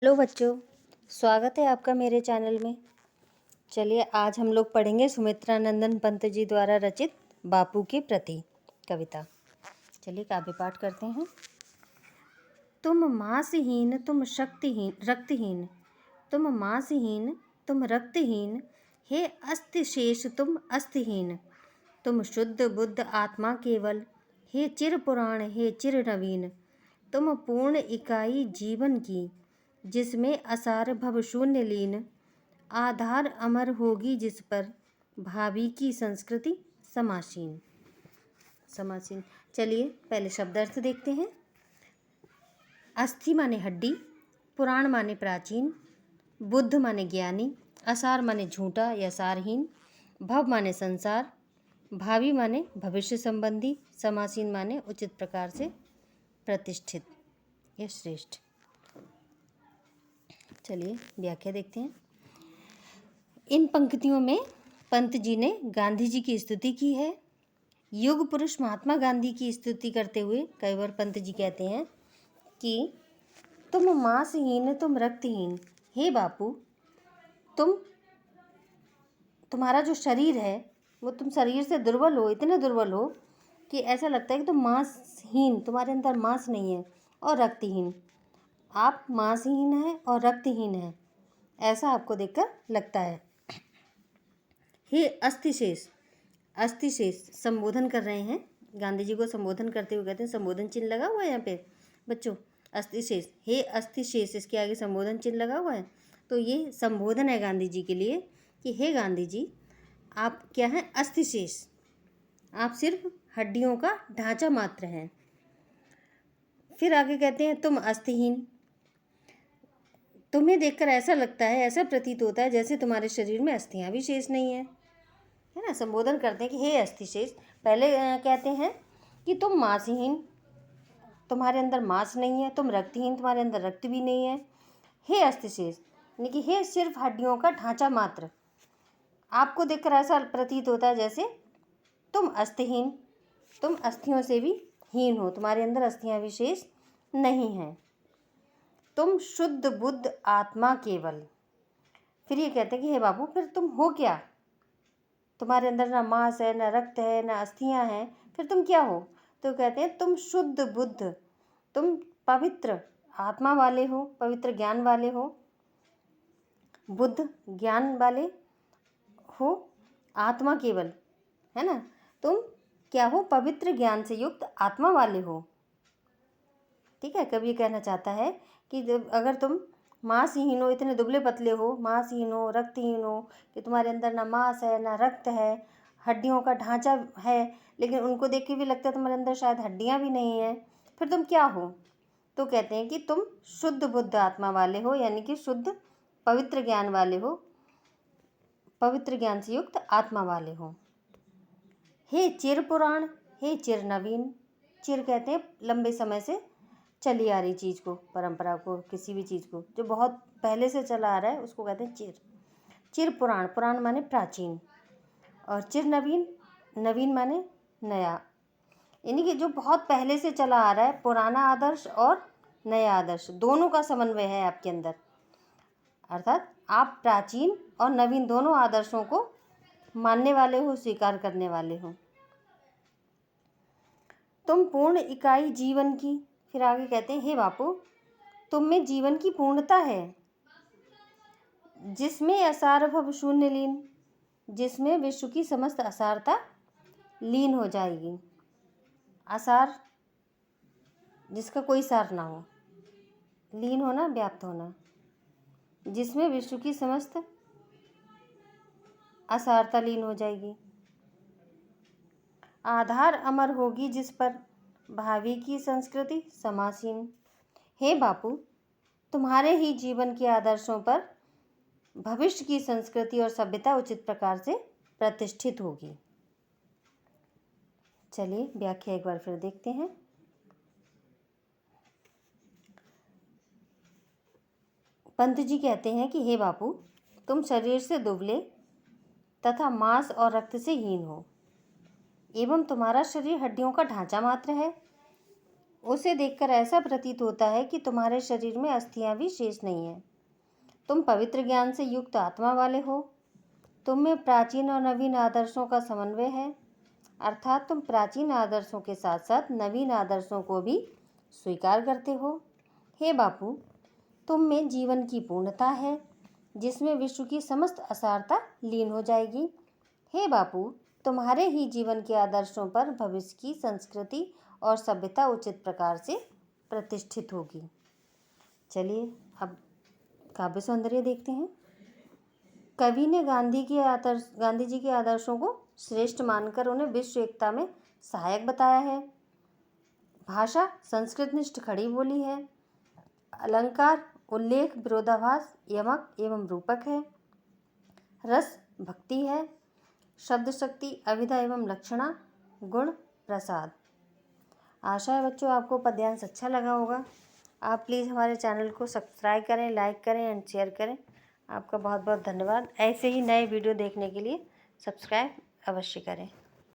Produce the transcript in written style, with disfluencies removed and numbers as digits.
Hello बच्चों, स्वागत है आपका मेरे चैनल में। चलिए आज हम लोग पढ़ेंगे सुमित्रा नंदन पंत जी द्वारा रचित बापू के प्रति कविता। चलिए काव्य पाठ करते हैं। तुम मांसहीन तुम शक्तिहीन रक्तहीन, तुम मांसहीन तुम रक्तहीन, हे अस्थि शेष तुम अस्थिहीन, तुम शुद्ध बुद्ध आत्मा केवल, हे चिर पुराण हे चिर नवीन, तुम पूर्ण इकाई जीवन की, जिसमें असार भव शून्य लीन, आधार अमर होगी जिस पर, भावी की संस्कृति समासीन। समासीन। चलिए पहले शब्दार्थ देखते हैं। अस्थि माने हड्डी, पुराण माने प्राचीन, बुद्ध माने ज्ञानी, असार माने झूठा या सारहीन, भव माने संसार, भावी माने भविष्य संबंधी, समासीन माने उचित प्रकार से प्रतिष्ठित या श्रेष्ठ। चलिए व्याख्या देखते हैं। इन पंक्तियों में पंत जी ने गांधी जी की स्तुति की है। युग पुरुष महात्मा गांधी की स्तुति करते हुए कई बार पंत जी कहते हैं कि तुम मांसहीन तुम रक्तहीन, हे बापू तुम्हारा जो शरीर है वो तुम शरीर से दुर्बल हो, इतने दुर्बल हो कि ऐसा लगता है कि तुम मांसहीन, तुम्हारे अंदर मांस नहीं है, और रक्तहीन, आप मांसहीन हैं और रक्तहीन हैं, ऐसा आपको देखकर लगता है। हे अस्थिशेष, अस्थिशेष संबोधन कर रहे हैं, गांधी जी को संबोधन करते हुए कहते हैं, संबोधन चिन्ह लगा हुआ है यहाँ पे बच्चों, अस्थिशेष, हे अस्थिशेष, इसके आगे संबोधन चिन्ह लगा हुआ है। तो ये संबोधन है गांधी जी के लिए कि हे गांधी जी, आप क्या हैं? अस्थिशेष, आप सिर्फ हड्डियों का ढांचा मात्र हैं। फिर आगे कहते हैं तुम अस्थिहीन, तुम्हें देखकर ऐसा लगता है, ऐसा प्रतीत होता है जैसे तुम्हारे शरीर में अस्थियां भी शेष नहीं है ना। संबोधन करते हैं कि हे अस्थिशेष, पहले कहते हैं कि तुम मांसहीन, तुम्हारे अंदर मांस नहीं है, तुम रक्तहीन, तुम्हारे अंदर रक्त भी नहीं है। हे अस्थिशेष यानी कि हे सिर्फ हड्डियों का ढांचा मात्र, आपको देखकर ऐसा प्रतीत होता है जैसे तुम अस्थिहीन, तुम अस्थियों से भी हीन हो, तुम्हारे अंदर अस्थियां भी शेष नहीं हैं। तुम शुद्ध बुद्ध आत्मा केवल। फिर ये कहते हैं कि हे बाबू, फिर तुम हो क्या? तुम्हारे अंदर ना मांस है, ना रक्त है, ना अस्थियां हैं, फिर तुम क्या हो? तो कहते हैं तुम शुद्ध बुद्ध, तुम पवित्र आत्मा वाले हो, पवित्र ज्ञान वाले हो, बुद्ध ज्ञान वाले हो, आत्मा केवल, है ना। तुम क्या हो? पवित्र ज्ञान से युक्त आत्मा वाले हो। ठीक है, कवि कहना चाहता है कि अगर तुम मांसहीन हो, इतने दुबले पतले हो, मांसहीन हो, रक्तहीन हो, कि तुम्हारे अंदर ना मांस है ना रक्त है, हड्डियों का ढांचा है, लेकिन उनको देख के भी लगता है तुम्हारे अंदर शायद हड्डियां भी नहीं है, फिर तुम क्या हो? तो कहते हैं कि तुम शुद्ध बुद्ध आत्मा वाले हो, यानी कि शुद्ध पवित्र ज्ञान वाले हो, पवित्र ज्ञान से युक्त आत्मा वाले हो। हे चिर पुराण हे चिर नवीन, चिर कहते हैं लंबे समय से चली आ रही चीज़ को, परंपरा को, किसी भी चीज़ को जो बहुत पहले से चला आ रहा है उसको कहते हैं चिर। चिर पुराण, पुराण माने प्राचीन, और चिर नवीन, नवीन माने नया, यानी कि जो बहुत पहले से चला आ रहा है, पुराना आदर्श और नया आदर्श दोनों का समन्वय है आपके अंदर, अर्थात आप प्राचीन और नवीन दोनों आदर्शों को मानने वाले हो, स्वीकार करने वाले हो। तुम पूर्ण इकाई जीवन की, फिर आगे कहते हैं हे बापू, तुम में जीवन की पूर्णता है, जिसमें असार भव शून्य लीन, जिसमें विश्व की समस्त असारता लीन हो जाएगी। असार जिसका कोई सार ना हो, लीन होना, व्याप्त होना, जिसमें विश्व की समस्त असारता लीन हो जाएगी। आधार अमर होगी जिस पर, भावी की संस्कृति समासीन। हे बापू, तुम्हारे ही जीवन के आदर्शों पर भविष्य की संस्कृति और सभ्यता उचित प्रकार से प्रतिष्ठित होगी। चलिए व्याख्या एक बार फिर देखते हैं। पंत जी कहते हैं कि हे बापू, तुम शरीर से दुबले तथा मांस और रक्त से हीन हो, एवं तुम्हारा शरीर हड्डियों का ढांचा मात्र है, उसे देखकर ऐसा प्रतीत होता है कि तुम्हारे शरीर में अस्थियां भी शेष नहीं हैं। तुम पवित्र ज्ञान से युक्त आत्मा वाले हो। तुम में प्राचीन और नवीन आदर्शों का समन्वय है, अर्थात तुम प्राचीन आदर्शों के साथ साथ नवीन आदर्शों को भी स्वीकार करते हो। हे बापू, तुम में जीवन की पूर्णता है, जिसमें विश्व की समस्त असारता लीन हो जाएगी। हे बापू, तुम्हारे ही जीवन के आदर्शों पर भविष्य की संस्कृति और सभ्यता उचित प्रकार से प्रतिष्ठित होगी। चलिए अब काव्य सौंदर्य देखते हैं। कवि ने गांधी जी के आदर्शों को श्रेष्ठ मानकर उन्हें विश्व एकता में सहायक बताया है। भाषा संस्कृतनिष्ठ खड़ी बोली है। अलंकार, उल्लेख, विरोधाभास, यमक एवं रूपक है। रस भक्ति है। शब्द शक्ति, अभिधा एवं लक्षणा, गुण प्रसाद। आशा है बच्चों आपको पद्यांश अच्छा लगा होगा। आप प्लीज़ हमारे चैनल को सब्सक्राइब करें, लाइक करें एंड शेयर करें। आपका बहुत बहुत धन्यवाद। ऐसे ही नए वीडियो देखने के लिए सब्सक्राइब अवश्य करें।